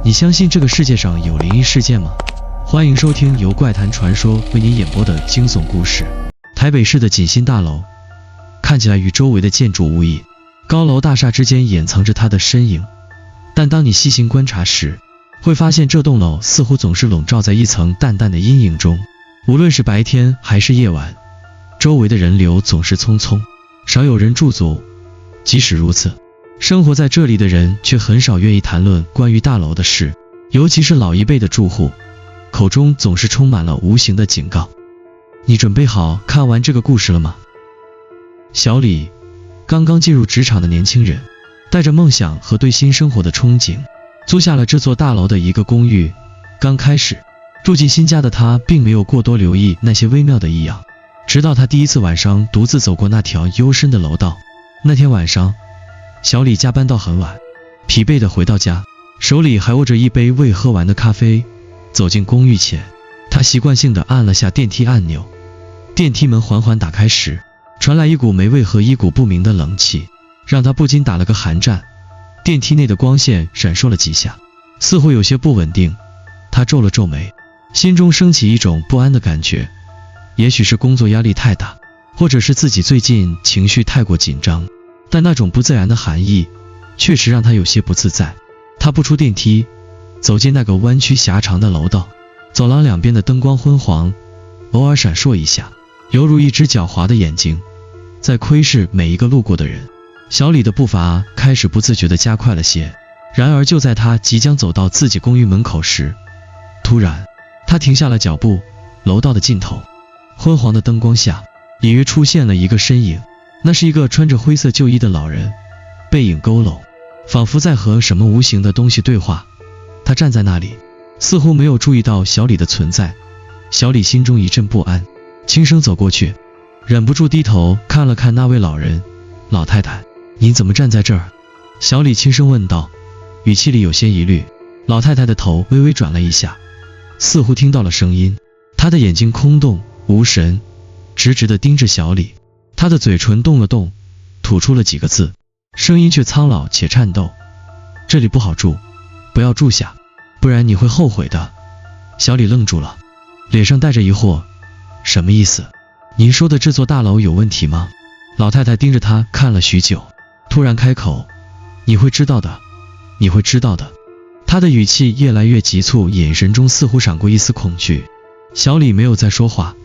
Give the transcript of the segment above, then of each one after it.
你相信这个世界上有灵异事件吗？欢迎收听由怪谈传说为您演播的惊悚故事。台北市的锦新大楼看起来与周围的建筑无异，高楼大厦之间掩藏着它的身影，但当你细心观察时，会发现这栋楼似乎总是笼罩在一层淡淡的阴影中。无论是白天还是夜晚，周围的人流总是匆匆，少有人驻足。即使如此，生活在这里的人却很少愿意谈论关于大楼的事，尤其是老一辈的住户，口中总是充满了无形的警告。你准备好看完这个故事了吗？小李，刚刚进入职场的年轻人，带着梦想和对新生活的憧憬，租下了这座大楼的一个公寓。刚开始住进新家的他并没有过多留意那些微妙的异样，直到他第一次晚上独自走过那条幽深的楼道。那天晚上，小李加班到很晚，疲惫地回到家，手里还握着一杯未喝完的咖啡。走进公寓前，他习惯性地按了下电梯按钮。电梯门缓缓打开时，传来一股霉味和一股不明的冷气，让他不禁打了个寒战。电梯内的光线闪烁了几下，似乎有些不稳定。他皱了皱眉，心中升起一种不安的感觉。也许是工作压力太大，或者是自己最近情绪太过紧张，但那种不自然的寒意确实让他有些不自在。他步出电梯，走进那个弯曲狭长的楼道，走廊两边的灯光昏黄，偶尔闪烁一下，犹如一只狡猾的眼睛，在窥视每一个路过的人。小李的步伐开始不自觉地加快了些，然而就在他即将走到自己公寓门口时，突然他停下了脚步。楼道的尽头，昏黄的灯光下隐约出现了一个身影，那是一个穿着灰色旧衣的老人，背影佝偻，仿佛在和什么无形的东西对话。他站在那里，似乎没有注意到小李的存在。小李心中一阵不安，轻声走过去，忍不住低头看了看那位老人。老太太，您怎么站在这儿？小李轻声问道，语气里有些疑虑。老太太的头微微转了一下，似乎听到了声音，她的眼睛空洞无神，直直地盯着小李。她的嘴唇动了动，吐出了几个字，声音却苍老且颤抖，这里不好住，不要住下，不然你会后悔的。小李愣住了，脸上带着疑惑，什么意思？您说的这座大楼有问题吗？老太太盯着他看了许久，突然开口，你会知道的，你会知道的。他的语气越来越急促，眼神中似乎闪过一丝恐惧。小李没有再说话，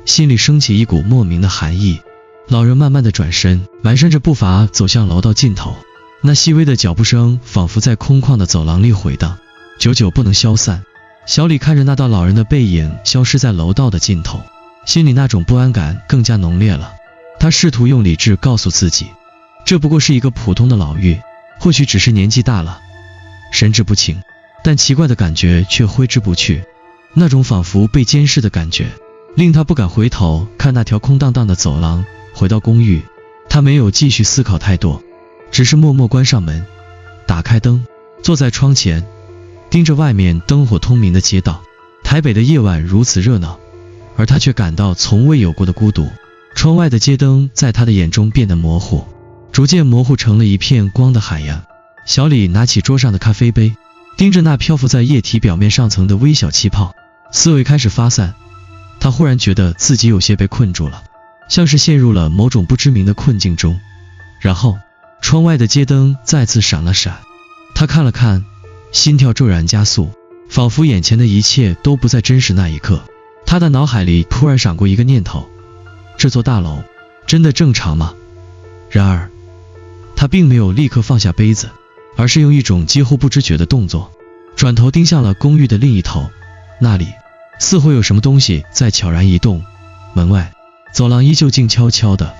心里升起一股莫名的寒意。老人慢慢地转身，蹒跚着步伐走向楼道尽头，那细微的脚步声仿佛在空旷的走廊里回荡，久久不能消散。小李看着那道老人的背影消失在楼道的尽头，心里那种不安感更加浓烈了。他试图用理智告诉自己，这不过是一个普通的老妪，或许只是年纪大了，神志不清，但奇怪的感觉却挥之不去。那种仿佛被监视的感觉令他不敢回头看那条空荡荡的走廊。回到公寓，他没有继续思考太多，只是默默关上门，打开灯，坐在窗前，盯着外面灯火通明的街道。台北的夜晚如此热闹，而他却感到从未有过的孤独。窗外的街灯在他的眼中变得模糊，逐渐模糊成了一片光的海洋。小李拿起桌上的咖啡杯，盯着那漂浮在液体表面上层的微小气泡，思维开始发散。他忽然觉得自己有些被困住了，像是陷入了某种不知名的困境中。然后窗外的街灯再次闪了闪，他看了看，心跳骤然加速，仿佛眼前的一切都不再真实。那一刻，他的脑海里突然闪过一个念头，这座大楼真的正常吗？然而他并没有立刻放下杯子，而是用一种几乎不知觉的动作转头盯向了公寓的另一头。那里似乎有什么东西在悄然移动。门外走廊依旧静悄悄的，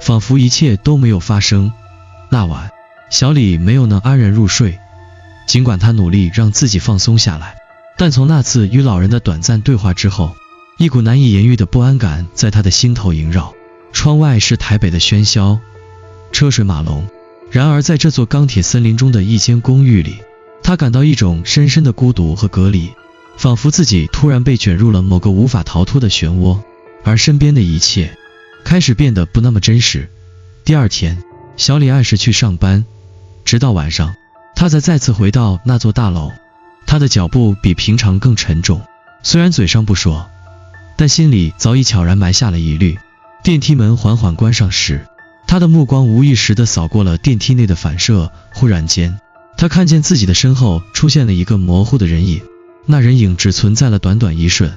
仿佛一切都没有发生。那晚小李没有能安然入睡，尽管他努力让自己放松下来，但从那次与老人的短暂对话之后，一股难以言喻的不安感在他的心头萦绕。窗外是台北的喧嚣，车水马龙，然而在这座钢铁森林中的一间公寓里，他感到一种深深的孤独和隔离，仿佛自己突然被卷入了某个无法逃脱的漩涡，而身边的一切开始变得不那么真实。第二天，小李按时去上班，直到晚上，他才再次回到那座大楼。他的脚步比平常更沉重，虽然嘴上不说，但心里早已悄然埋下了疑虑。电梯门缓缓关上时，他的目光无意识地扫过了电梯内的反射，忽然间，他看见自己的身后出现了一个模糊的人影，那人影只存在了短短一瞬，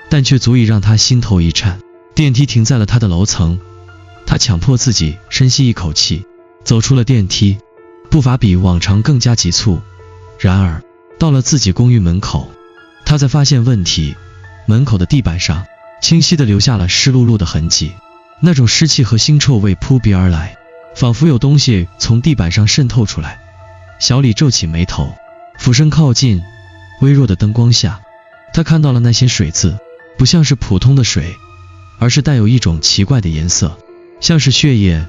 但却足以让他心头一颤。电梯停在了他的楼层，他强迫自己深吸一口气，走出了电梯，步伐比往常更加急促。然而，到了自己公寓门口，他才发现问题，门口的地板上清晰地留下了湿漉漉的痕迹，那种湿气和腥臭味扑鼻而来，仿佛有东西从地板上渗透出来。小李皱起眉头，俯身靠近，微弱的灯光下，他看到了那些水渍，不像是普通的水，而是带有一种奇怪的颜色，像是血液，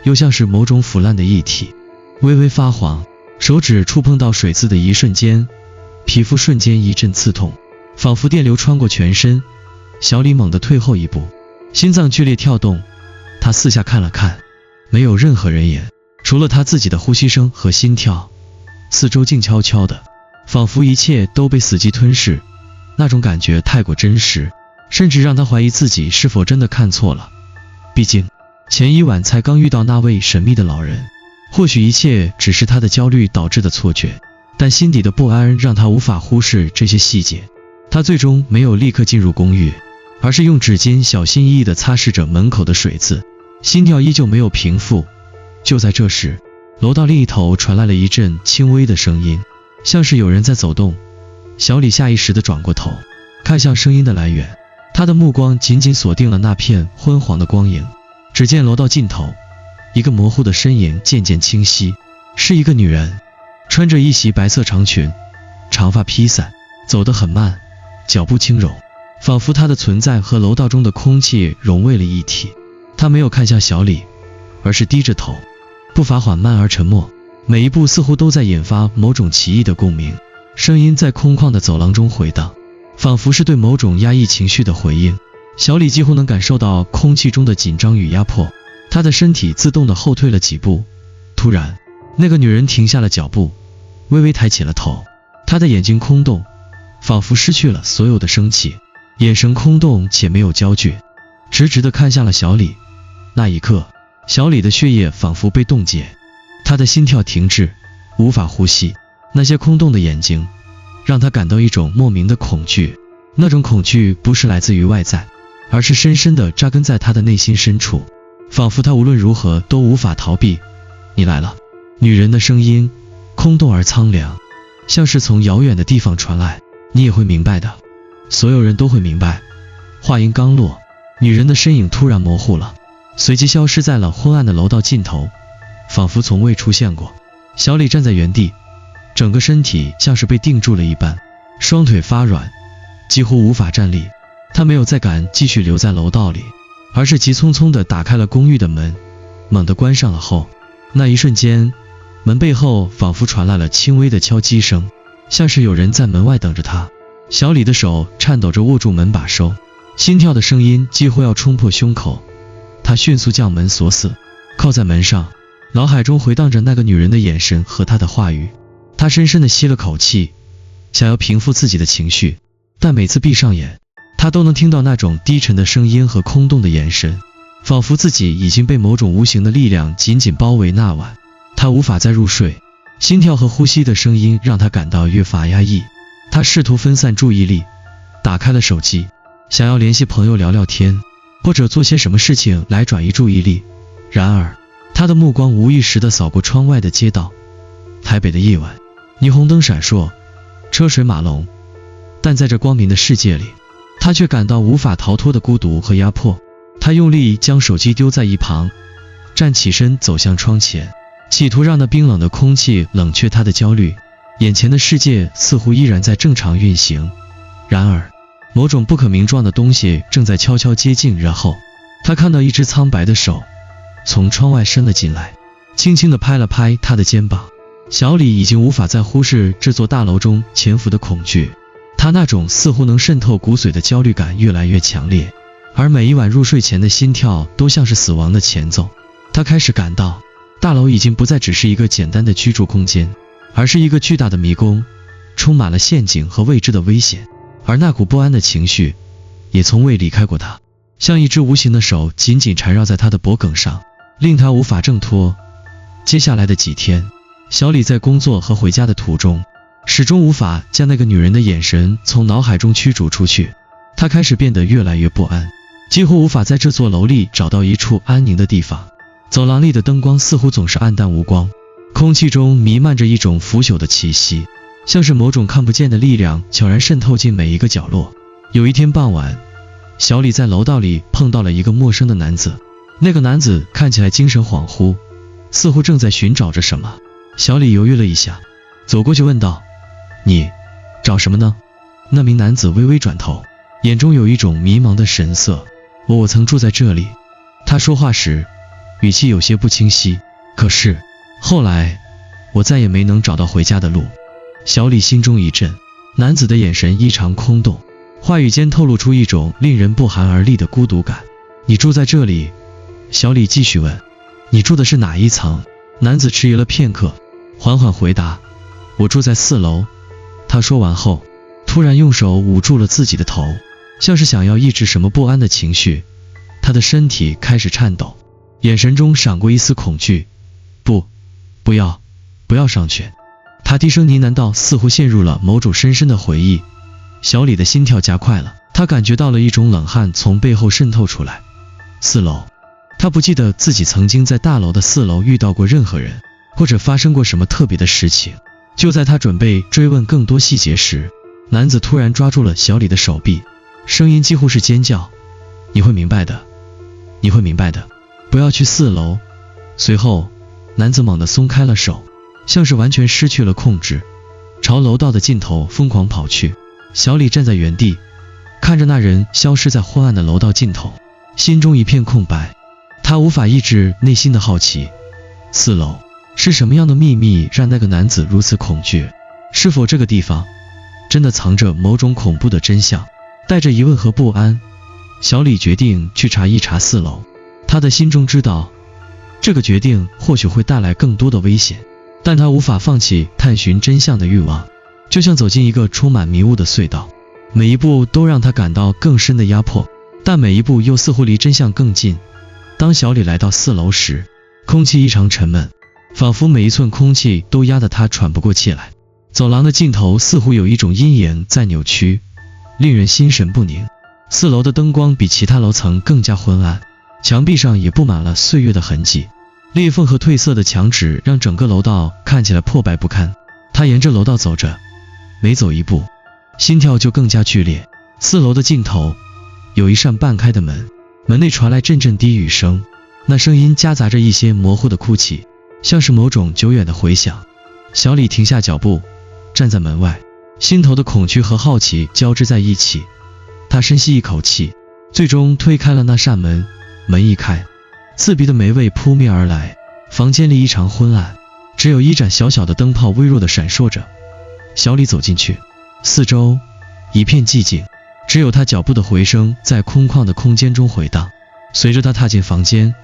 又像是某种腐烂的液体，微微发黄。手指触碰到水渍的一瞬间，皮肤瞬间一阵刺痛，仿佛电流穿过全身。小李猛地退后一步，心脏剧烈跳动。他四下看了看，没有任何人影，除了他自己的呼吸声和心跳，四周静悄悄的，仿佛一切都被死寂吞噬。那种感觉太过真实，甚至让他怀疑自己是否真的看错了。毕竟前一晚才刚遇到那位神秘的老人，或许一切只是他的焦虑导致的错觉，但心底的不安让他无法忽视这些细节。他最终没有立刻进入公寓，而是用纸巾小心翼翼地擦拭着门口的水渍，心跳依旧没有平复。就在这时，楼道另一头传来了一阵轻微的声音，像是有人在走动。小李下意识地转过头，看向声音的来源，他的目光紧紧锁定了那片昏黄的光影。只见楼道尽头，一个模糊的身影渐渐清晰，是一个女人，穿着一袭白色长裙，长发披散，走得很慢，脚步轻柔，仿佛她的存在和楼道中的空气融为了一体。她没有看向小李，而是低着头，步伐缓慢而沉默，每一步似乎都在引发某种奇异的共鸣。声音在空旷的走廊中回荡，仿佛是对某种压抑情绪的回应。小李几乎能感受到空气中的紧张与压迫，他的身体自动地后退了几步。突然，那个女人停下了脚步，微微抬起了头，她的眼睛空洞，仿佛失去了所有的生气，眼神空洞且没有焦距，直直地看向了小李。那一刻，小李的血液仿佛被冻结，他的心跳停滞，无法呼吸。那些空洞的眼睛让他感到一种莫名的恐惧，那种恐惧不是来自于外在，而是深深地扎根在他的内心深处，仿佛他无论如何都无法逃避。你来了。女人的声音空洞而苍凉，像是从遥远的地方传来。你也会明白的，所有人都会明白。话音刚落，女人的身影突然模糊了，随即消失在了昏暗的楼道尽头，仿佛从未出现过。小李站在原地，整个身体像是被定住了一般，双腿发软，几乎无法站立。他没有再敢继续留在楼道里，而是急匆匆地打开了公寓的门，猛地关上了后，那一瞬间，门背后仿佛传来了轻微的敲击声，像是有人在门外等着他。小李的手颤抖着握住门把手，心跳的声音几乎要冲破胸口。他迅速将门锁死，靠在门上，脑海中回荡着那个女人的眼神和她的话语。他深深地吸了口气，想要平复自己的情绪，但每次闭上眼，他都能听到那种低沉的声音和空洞的眼神，仿佛自己已经被某种无形的力量紧紧包围。那晚，他无法再入睡，心跳和呼吸的声音让他感到越发压抑。他试图分散注意力，打开了手机，想要联系朋友聊聊天，或者做些什么事情来转移注意力。然而，他的目光无意识地扫过窗外的街道。台北的夜晚，霓虹灯闪烁，车水马龙，但在这光明的世界里，他却感到无法逃脱的孤独和压迫。他用力将手机丢在一旁，站起身走向窗前，企图让那冰冷的空气冷却他的焦虑。眼前的世界似乎依然在正常运行，然而某种不可名状的东西正在悄悄接近。然后他看到一只苍白的手从窗外伸了进来，轻轻地拍了拍他的肩膀。小李已经无法再忽视这座大楼中潜伏的恐惧，他那种似乎能渗透骨髓的焦虑感越来越强烈，而每一晚入睡前的心跳都像是死亡的前奏。他开始感到大楼已经不再只是一个简单的居住空间，而是一个巨大的迷宫，充满了陷阱和未知的危险，而那股不安的情绪也从未离开过他，像一只无形的手紧紧缠绕在他的脖颈上，令他无法挣脱。接下来的几天，小李在工作和回家的途中，始终无法将那个女人的眼神从脑海中驱逐出去。他开始变得越来越不安，几乎无法在这座楼里找到一处安宁的地方。走廊里的灯光似乎总是暗淡无光，空气中弥漫着一种腐朽的气息，像是某种看不见的力量悄然渗透进每一个角落。有一天傍晚，小李在楼道里碰到了一个陌生的男子，那个男子看起来精神恍惚，似乎正在寻找着什么。小李犹豫了一下，走过去问道：“你找什么呢？”那名男子微微转头，眼中有一种迷茫的神色。我曾住在这里。他说话时语气有些不清晰，可是后来我再也没能找到回家的路。小李心中一震，男子的眼神异常空洞，话语间透露出一种令人不寒而栗的孤独感。你住在这里？小李继续问。你住的是哪一层？男子迟疑了片刻，缓缓回答：我住在4楼。他说完后，突然用手捂住了自己的头，像是想要抑制什么不安的情绪。他的身体开始颤抖，眼神中闪过一丝恐惧。不要上去。他低声呢喃道，似乎陷入了某种深深的回忆。小李的心跳加快了，他感觉到了一种冷汗从背后渗透出来。4楼，他不记得自己曾经在大楼的4楼遇到过任何人，或者发生过什么特别的事情。就在他准备追问更多细节时，男子突然抓住了小李的手臂，声音几乎是尖叫：你会明白的，你会明白的，不要去4楼。随后男子猛地松开了手，像是完全失去了控制，朝楼道的尽头疯狂跑去。小李站在原地，看着那人消失在昏暗的楼道尽头，心中一片空白。他无法抑制内心的好奇，4楼是什么样的秘密让那个男子如此恐惧？是否这个地方真的藏着某种恐怖的真相？带着疑问和不安，小李决定去查一查4楼。他的心中知道，这个决定或许会带来更多的危险，但他无法放弃探寻真相的欲望，就像走进一个充满迷雾的隧道，每一步都让他感到更深的压迫，但每一步又似乎离真相更近。当小李来到4楼时，空气异常沉闷，仿佛每一寸空气都压得他喘不过气来。走廊的尽头似乎有一种阴影在扭曲，令人心神不宁。4楼的灯光比其他楼层更加昏暗，墙壁上也布满了岁月的痕迹，裂缝和褪色的墙纸让整个楼道看起来破败不堪。他沿着楼道走着，每走一步，心跳就更加剧烈。4楼的尽头有一扇半开的门，门内传来阵阵低语声，那声音夹杂着一些模糊的哭泣，像是某种久远的回响。小李停下脚步，站在门外，心头的恐惧和好奇交织在一起。他深吸一口气，最终推开了那扇门。门一开，刺鼻的霉味扑面而来，房间里异常昏暗，只有一盏小小的灯泡微弱地闪烁着。小李走进去，四周一片寂静，只有他脚步的回声在空旷的空间中回荡。随着他踏进房间，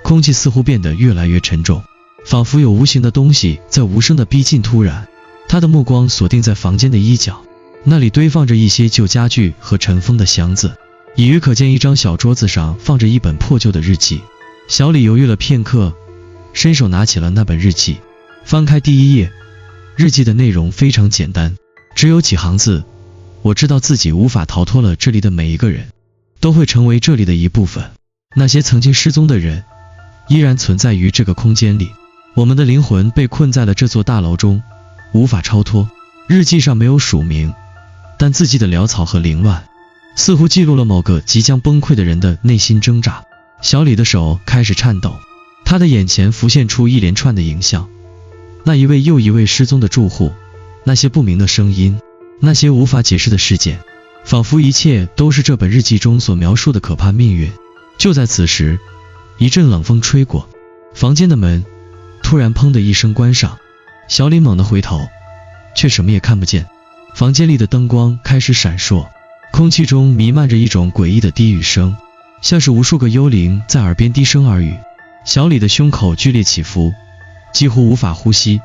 空气似乎变得越来越沉重，仿佛有无形的东西在无声地逼近。突然，他的目光锁定在房间的一角，那里堆放着一些旧家具和尘封的箱子，隐约可见一张小桌子上放着一本破旧的日记。小李犹豫了片刻，伸手拿起了那本日记，翻开第1页。日记的内容非常简单，只有几行字：我知道自己无法逃脱了这里的每一个人，都会成为这里的一部分。那些曾经失踪的人依然存在于这个空间里，我们的灵魂被困在了这座大楼中，无法超脱。日记上没有署名，但字迹的潦草和凌乱，似乎记录了某个即将崩溃的人的内心挣扎。小李的手开始颤抖，他的眼前浮现出一连串的影像，那一位又一位失踪的住户，那些不明的声音，那些无法解释的事件，仿佛一切都是这本日记中所描述的可怕命运。就在此时，一阵冷风吹过，房间的门突然砰的一声关上。小李猛地回头，却什么也看不见。房间里的灯光开始闪烁，空气中弥漫着一种诡异的低语声，像是无数个幽灵在耳边低声耳语。小李的胸口剧烈起伏，几乎无法呼吸。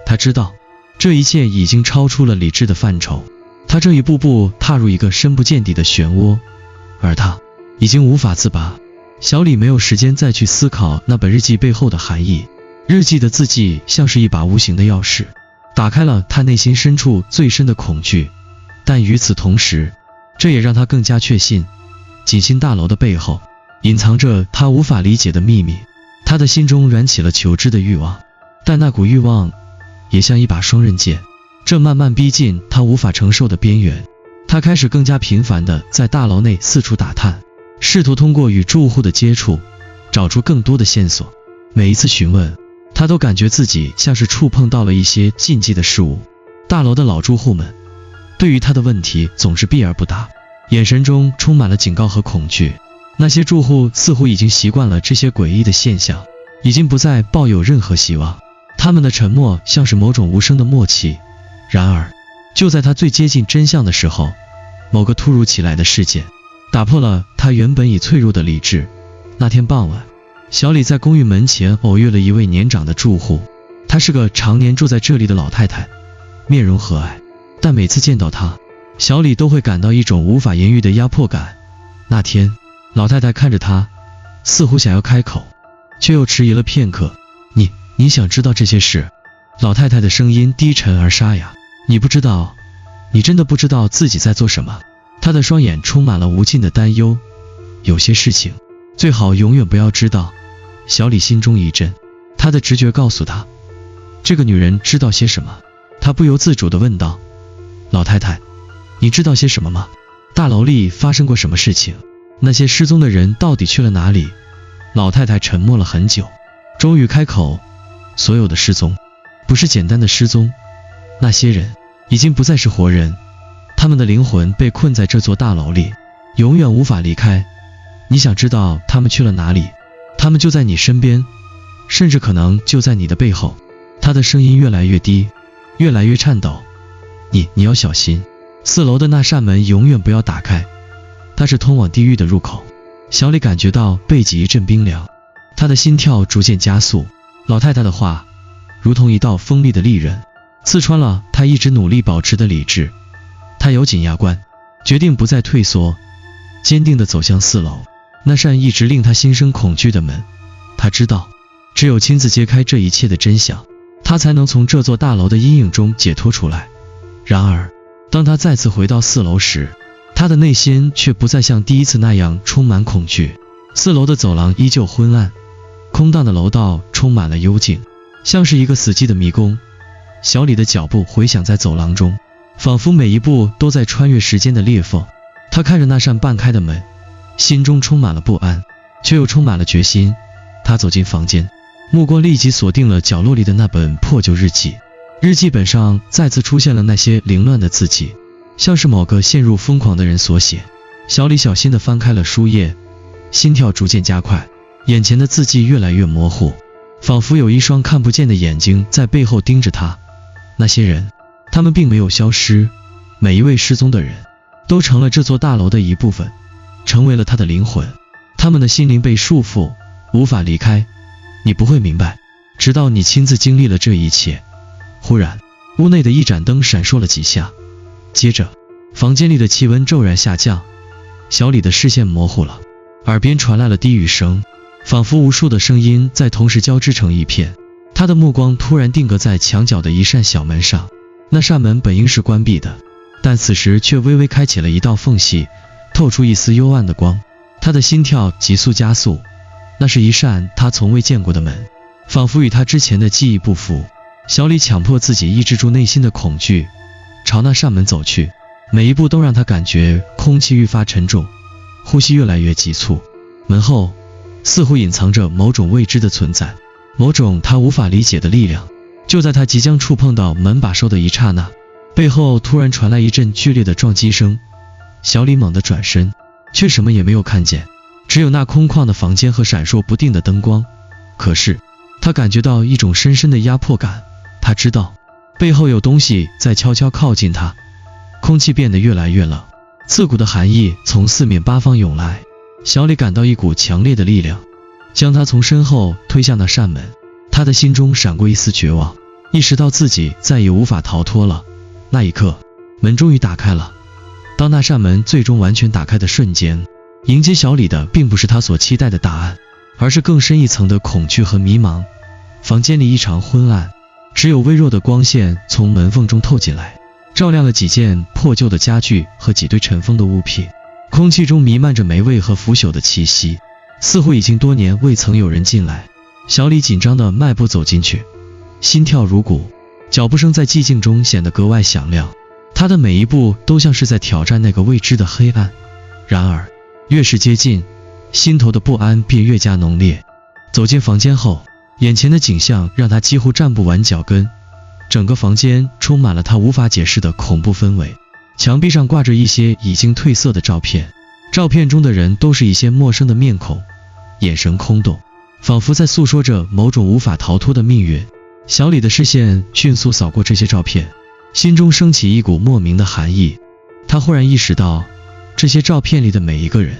他知道这一切已经超出了理智的范畴，他正一步步踏入一个深不见底的漩涡，而他已经无法自拔。小李没有时间再去思考那本日记背后的含义，日记的字迹像是一把无形的钥匙，打开了他内心深处最深的恐惧。但与此同时，这也让他更加确信，锦心大楼的背后隐藏着他无法理解的秘密。他的心中燃起了求知的欲望，但那股欲望也像一把双刃剑，正慢慢逼近他无法承受的边缘。他开始更加频繁地在大楼内四处打探，试图通过与住户的接触找出更多的线索。每一次询问，他都感觉自己像是触碰到了一些禁忌的事物。大楼的老住户们对于他的问题总是避而不答，眼神中充满了警告和恐惧。那些住户似乎已经习惯了这些诡异的现象，已经不再抱有任何希望。他们的沉默像是某种无声的默契。然而，就在他最接近真相的时候，某个突如其来的事件打破了他原本已脆弱的理智。那天傍晚，小李在公寓门前偶遇了一位年长的住户，她是个常年住在这里的老太太，面容和蔼，但每次见到她，小李都会感到一种无法言喻的压迫感。那天，老太太看着他，似乎想要开口，却又迟疑了片刻。你想知道这些事？老太太的声音低沉而沙哑。你不知道，你真的不知道自己在做什么。她的双眼充满了无尽的担忧。有些事情最好永远不要知道。小李心中一震，他的直觉告诉他，这个女人知道些什么。他不由自主地问道，老太太，你知道些什么吗？大楼里发生过什么事情？那些失踪的人到底去了哪里？老太太沉默了很久，终于开口，所有的失踪不是简单的失踪，那些人已经不再是活人，他们的灵魂被困在这座大楼里，永远无法离开。你想知道他们去了哪里？他们就在你身边，甚至可能就在你的背后。他的声音越来越低，越来越颤抖。你要小心，4楼的那扇门永远不要打开，它是通往地狱的入口。小李感觉到背脊一阵冰凉，他的心跳逐渐加速。老太太的话如同一道锋利的利刃，刺穿了他一直努力保持的理智。他咬紧牙关，决定不再退缩，坚定地走向4楼。那扇一直令他心生恐惧的门，他知道只有亲自揭开这一切的真相，他才能从这座大楼的阴影中解脱出来。然而当他再次回到4楼时，他的内心却不再像第一次那样充满恐惧。4楼的走廊依旧昏暗，空荡的楼道充满了幽静，像是一个死寂的迷宫。小李的脚步回响在走廊中，仿佛每一步都在穿越时间的裂缝。他看着那扇半开的门，心中充满了不安，却又充满了决心。他走进房间，目光立即锁定了角落里的那本破旧日记。日记本上再次出现了那些凌乱的字迹，像是某个陷入疯狂的人所写。小李小心地翻开了书页，心跳逐渐加快，眼前的字迹越来越模糊，仿佛有一双看不见的眼睛在背后盯着他。那些人，他们并没有消失，每一位失踪的人都成了这座大楼的一部分，成为了他的灵魂。他们的心灵被束缚，无法离开。你不会明白，直到你亲自经历了这一切。忽然，屋内的一盏灯闪烁了几下，接着房间里的气温骤然下降。小李的视线模糊了，耳边传来了低语声，仿佛无数的声音在同时交织成一片。他的目光突然定格在墙角的一扇小门上，那扇门本应是关闭的，但此时却微微开启了一道缝隙，透出一丝幽暗的光。他的心跳急速加速，那是一扇他从未见过的门，仿佛与他之前的记忆不符。小李强迫自己抑制住内心的恐惧，朝那扇门走去，每一步都让他感觉空气愈发沉重，呼吸越来越急促。门后似乎隐藏着某种未知的存在，某种他无法理解的力量。就在他即将触碰到门把手的一刹那，背后突然传来一阵剧烈的撞击声。小李猛地转身，却什么也没有看见，只有那空旷的房间和闪烁不定的灯光。可是他感觉到一种深深的压迫感，他知道背后有东西在悄悄靠近他。空气变得越来越冷，刺骨的寒意从四面八方涌来。小李感到一股强烈的力量将他从身后推向那扇门，他的心中闪过一丝绝望。意识到自己再也无法逃脱了。那一刻，门终于打开了。当那扇门最终完全打开的瞬间，迎接小李的并不是他所期待的答案，而是更深一层的恐惧和迷茫。房间里异常昏暗，只有微弱的光线从门缝中透进来，照亮了几件破旧的家具和几堆尘封的物品。空气中弥漫着霉味和腐朽的气息，似乎已经多年未曾有人进来。小李紧张地迈步走进去，心跳如鼓，脚步声在寂静中显得格外响亮。他的每一步都像是在挑战那个未知的黑暗。然而，越是接近，心头的不安便越加浓烈。走进房间后，眼前的景象让他几乎站不稳脚跟。整个房间充满了他无法解释的恐怖氛围。墙壁上挂着一些已经褪色的照片，照片中的人都是一些陌生的面孔，眼神空洞，仿佛在诉说着某种无法逃脱的命运。小李的视线迅速扫过这些照片，心中升起一股莫名的寒意。他忽然意识到，这些照片里的每一个人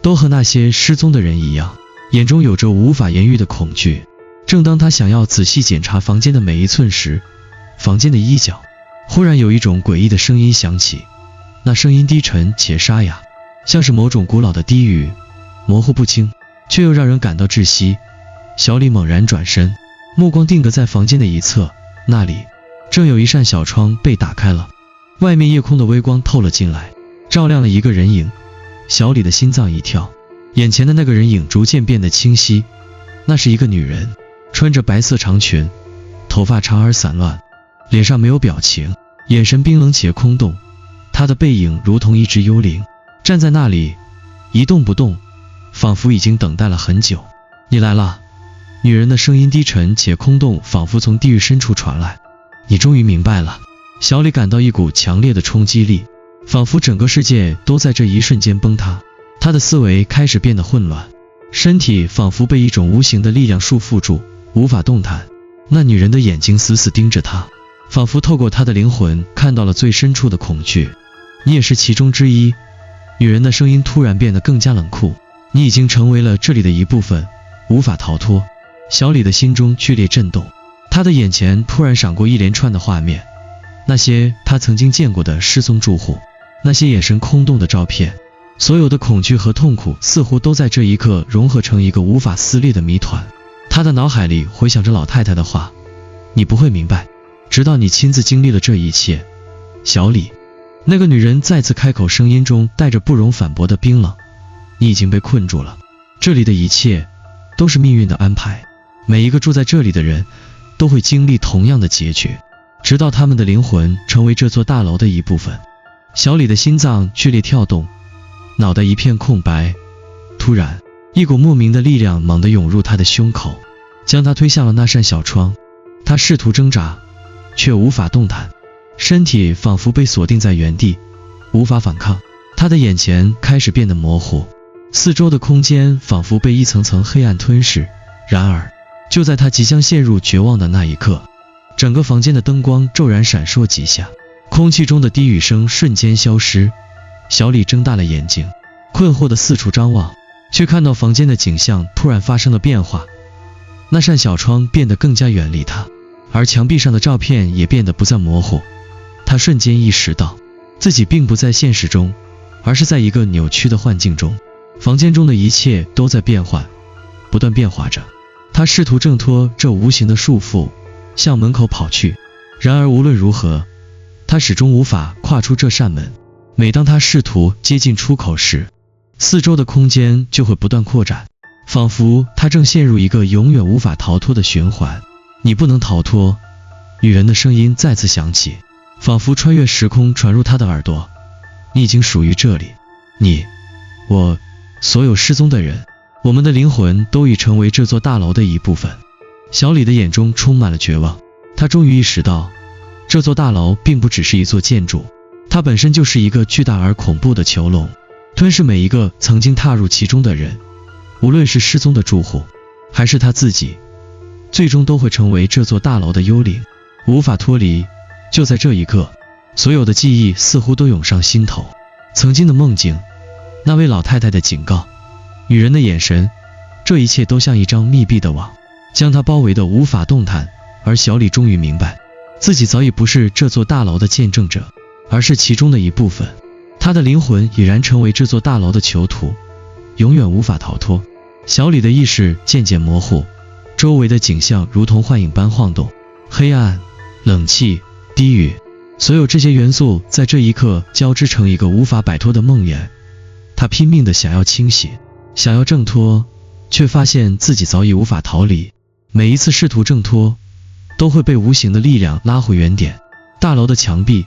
都和那些失踪的人一样，眼中有着无法言喻的恐惧。正当他想要仔细检查房间的每一寸时，房间的一角忽然有一种诡异的声音响起，那声音低沉且沙哑，像是某种古老的低语，模糊不清，却又让人感到窒息。小李猛然转身，目光定格在房间的一侧，那里正有一扇小窗被打开了，外面夜空的微光透了进来，照亮了一个人影。小李的心脏一跳，眼前的那个人影逐渐变得清晰，那是一个女人，穿着白色长裙，头发长而散乱，脸上没有表情，眼神冰冷且空洞。她的背影如同一只幽灵，站在那里一动不动，仿佛已经等待了很久。你来了。女人的声音低沉且空洞，仿佛从地狱深处传来。你终于明白了。小李感到一股强烈的冲击力，仿佛整个世界都在这一瞬间崩塌。他的思维开始变得混乱，身体仿佛被一种无形的力量束缚住，无法动弹。那女人的眼睛死死盯着他，仿佛透过他的灵魂看到了最深处的恐惧。你也是其中之一。女人的声音突然变得更加冷酷。你已经成为了这里的一部分，无法逃脱。小李的心中剧烈震动，他的眼前突然闪过一连串的画面，那些他曾经见过的失踪住户，那些眼神空洞的照片，所有的恐惧和痛苦似乎都在这一刻融合成一个无法撕裂的谜团。他的脑海里回想着老太太的话，你不会明白，直到你亲自经历了这一切。小李，那个女人再次开口，声音中带着不容反驳的冰冷。你已经被困住了，这里的一切都是命运的安排，每一个住在这里的人都会经历同样的结局，直到他们的灵魂成为这座大楼的一部分。小李的心脏剧烈跳动，脑袋一片空白。突然，一股莫名的力量猛地涌入他的胸口，将他推向了那扇小窗。他试图挣扎，却无法动弹，身体仿佛被锁定在原地，无法反抗。他的眼前开始变得模糊，四周的空间仿佛被一层层黑暗吞噬。然而，就在他即将陷入绝望的那一刻，整个房间的灯光骤然闪烁几下，空气中的低语声瞬间消失。小李睁大了眼睛，困惑地四处张望，却看到房间的景象突然发生了变化。那扇小窗变得更加远离他，而墙壁上的照片也变得不再模糊。他瞬间意识到，自己并不在现实中，而是在一个扭曲的幻境中。房间中的一切都在变换，不断变化着。他试图挣脱这无形的束缚，向门口跑去。然而无论如何，他始终无法跨出这扇门。每当他试图接近出口时，四周的空间就会不断扩展，仿佛他正陷入一个永远无法逃脱的循环。你不能逃脱。女人的声音再次响起，仿佛穿越时空传入他的耳朵。你已经属于这里，你，我，所有失踪的人，我们的灵魂都已成为这座大楼的一部分。小李的眼中充满了绝望，他终于意识到，这座大楼并不只是一座建筑，它本身就是一个巨大而恐怖的囚笼，吞噬每一个曾经踏入其中的人。无论是失踪的住户，还是他自己，最终都会成为这座大楼的幽灵，无法脱离。就在这一刻，所有的记忆似乎都涌上心头，曾经的梦境，那位老太太的警告，女人的眼神，这一切都像一张密闭的网，将她包围的无法动弹，而小李终于明白，自己早已不是这座大牢的见证者，而是其中的一部分。他的灵魂已然成为这座大牢的囚徒，永远无法逃脱。小李的意识渐渐模糊，周围的景象如同幻影般晃动，黑暗、冷气、低语，所有这些元素在这一刻交织成一个无法摆脱的梦魇。他拼命地想要清醒，想要挣脱，却发现自己早已无法逃离。每一次试图挣脱，都会被无形的力量拉回原点。大楼的墙壁、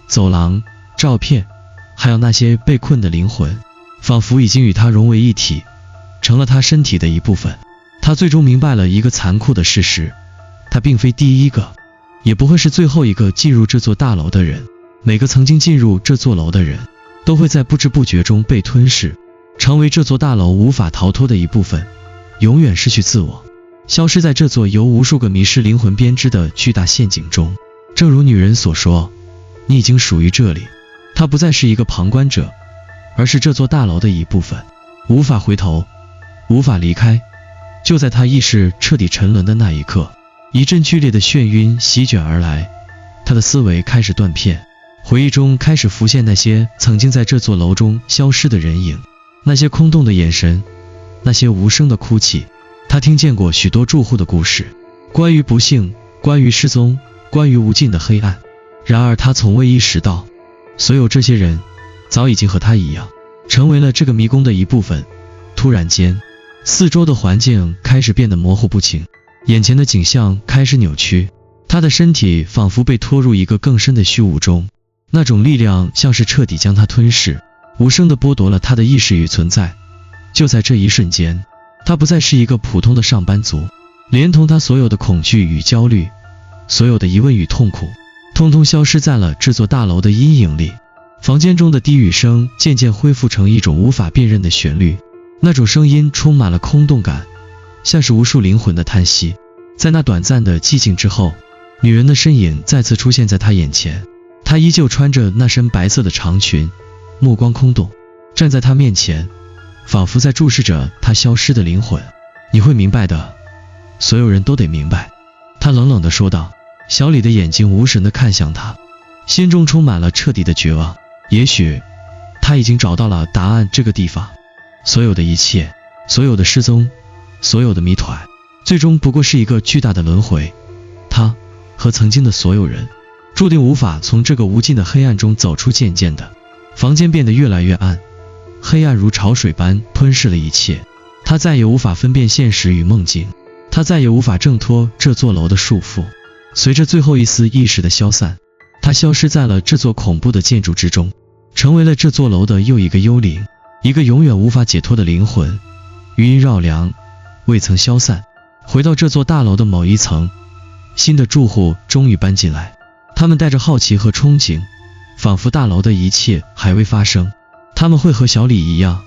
走廊、照片，还有那些被困的灵魂，仿佛已经与他融为一体，成了他身体的一部分。他最终明白了一个残酷的事实，他并非第一个，也不会是最后一个进入这座大楼的人。每个曾经进入这座楼的人，都会在不知不觉中被吞噬，成为这座大楼无法逃脱的一部分，永远失去自我，消失在这座由无数个迷失灵魂编织的巨大陷阱中。正如女人所说，你已经属于这里。他不再是一个旁观者，而是这座大楼的一部分，无法回头，无法离开。就在他意识彻底沉沦的那一刻，一阵剧烈的眩晕席卷而来，他的思维开始断片，回忆中开始浮现那些曾经在这座楼中消失的人影，那些空洞的眼神，那些无声的哭泣。他听见过许多住户的故事，关于不幸，关于失踪，关于无尽的黑暗。然而他从未意识到，所有这些人早已经和他一样，成为了这个迷宫的一部分。突然间，四周的环境开始变得模糊不清，眼前的景象开始扭曲，他的身体仿佛被拖入一个更深的虚无中，那种力量像是彻底将他吞噬，无声地剥夺了他的意识与存在。就在这一瞬间，他不再是一个普通的上班族，连同他所有的恐惧与焦虑，所有的疑问与痛苦，通通消失在了这座大楼的阴影里。房间中的低语声渐渐恢复成一种无法辨认的旋律，那种声音充满了空洞感，像是无数灵魂的叹息。在那短暂的寂静之后，女人的身影再次出现在他眼前，她依旧穿着那身白色的长裙，目光空洞，站在他面前，仿佛在注视着他消失的灵魂。你会明白的，所有人都得明白，他冷冷地说道。小李的眼睛无神地看向他，心中充满了彻底的绝望。也许他已经找到了答案。这个地方所有的一切，所有的失踪，所有的谜团，最终不过是一个巨大的轮回。他和曾经的所有人注定无法从这个无尽的黑暗中走出。渐渐的，房间变得越来越暗，黑暗如潮水般吞噬了一切。他再也无法分辨现实与梦境，他再也无法挣脱这座楼的束缚。随着最后一丝意识的消散，他消失在了这座恐怖的建筑之中，成为了这座楼的又一个幽灵，一个永远无法解脱的灵魂。余音绕梁，未曾消散。回到这座大楼的某一层，新的住户终于搬进来，他们带着好奇和憧憬，仿佛大楼的一切还未发生。他们会和小李一样，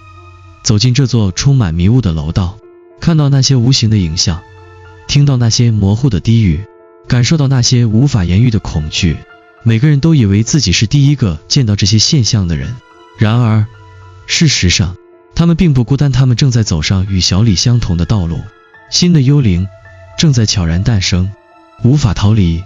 走进这座充满迷雾的楼道，看到那些无形的影像，听到那些模糊的低语，感受到那些无法言喻的恐惧。每个人都以为自己是第一个见到这些现象的人，然而事实上他们并不孤单，他们正在走上与小李相同的道路。新的幽灵正在悄然诞生，无法逃离。